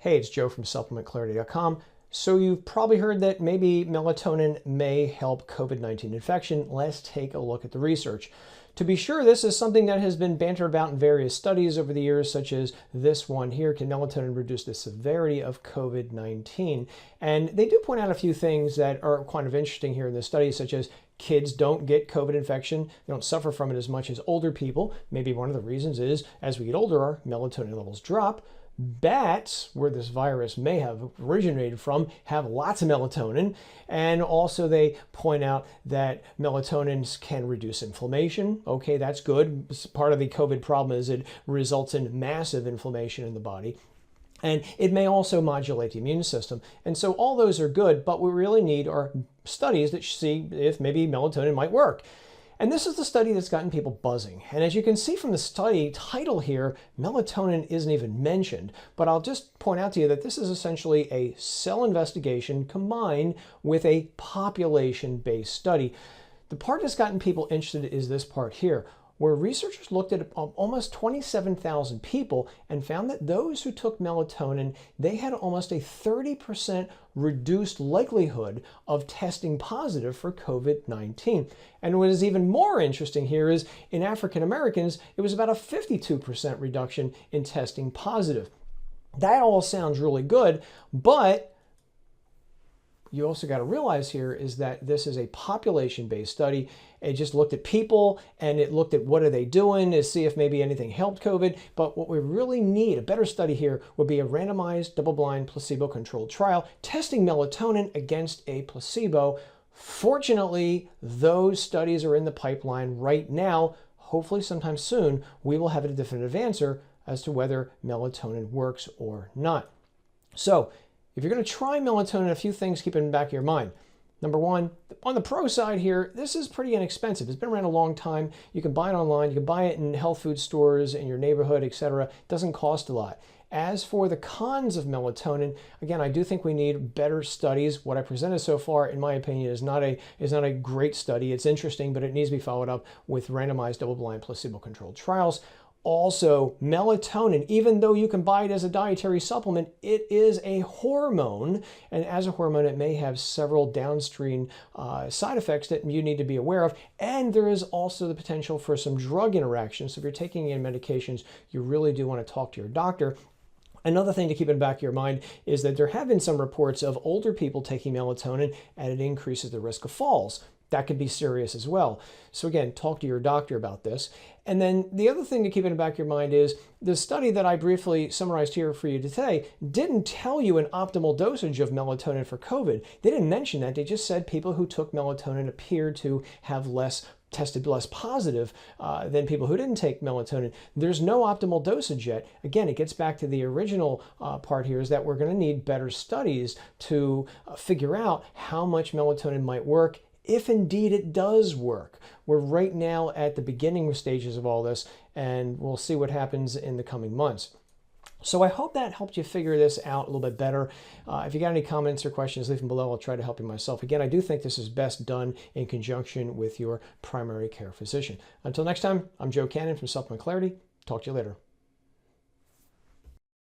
Hey, it's Joe from supplementclarity.com. So you've probably heard that maybe melatonin may help COVID-19 infection. Let's take a look at the research. To be sure, this is something that has been bantered about in various studies over the years, such as this one here. Can melatonin reduce the severity of COVID-19? And they do point out a few things that are kind of interesting here in this study, such as kids don't get COVID infection. They don't suffer from it as much as older people. Maybe one of the reasons is as we get older, our melatonin levels drop. Bats, where this virus may have originated from, have lots of melatonin. And also they point out that melatonin can reduce inflammation. Okay, that's good. Part of the COVID problem is it results in massive inflammation in the body. And it may also modulate the immune system. And so all those are good, but what we really need are studies that see if maybe melatonin might work. And this is the study that's gotten people buzzing. And as you can see from the study title here, melatonin isn't even mentioned. But I'll just point out to you that this is essentially a cell investigation combined with a population-based study. The part that's gotten people interested is this part here, where researchers looked at almost 27,000 people and found that those who took melatonin, they had almost a 30% reduced likelihood of testing positive for COVID-19. And what is even more interesting here is in African Americans, it was about a 52% reduction in testing positive. That all sounds really good, but you also got to realize here is that this is a population-based study. It just looked at people and it looked at what are they doing to see if maybe anything helped COVID. But what we really need, a better study here, would be a randomized, double-blind, placebo-controlled trial testing melatonin against a placebo. Fortunately, those studies are in the pipeline right now. Hopefully sometime soon, we will have a definitive answer as to whether melatonin works or not. So, if you're going to try melatonin, a few things keep in the back of your mind. Number one, on the pro side here, this is pretty inexpensive. It's been around a long time. You can buy it online. You can buy it in health food stores in your neighborhood, etc. It doesn't cost a lot. As for the cons of melatonin, again, I do think we need better studies. What I presented so far, in my opinion, is not a great study. It's interesting, but it needs to be followed up with randomized, double-blind, placebo-controlled trials. Also, melatonin, even though you can buy it as a dietary supplement, it is a hormone. And as a hormone, it may have several downstream side effects that you need to be aware of. And there is also the potential for some drug interactions. So if you're taking in medications, you really do want to talk to your doctor. Another thing to keep in the back of your mind is that there have been some reports of older people taking melatonin and it increases the risk of falls. That could be serious as well. So again, talk to your doctor about this. And then the other thing to keep in the back of your mind is the study that I briefly summarized here for you today didn't tell you an optimal dosage of melatonin for COVID. They didn't mention that. They just said people who took melatonin appeared to have tested less positive than people who didn't take melatonin. There's no optimal dosage yet. Again, it gets back to the original part here is that we're going to need better studies to figure out how much melatonin might work if indeed it does work. We're right now at the beginning stages of all this, and we'll see what happens in the coming months. So I hope that helped you figure this out a little bit better. If you got any comments or questions, leave them below. I'll try to help you myself. Again, I do think this is best done in conjunction with your primary care physician. Until next time, I'm Joe Cannon from Supplement Clarity. Talk to you later.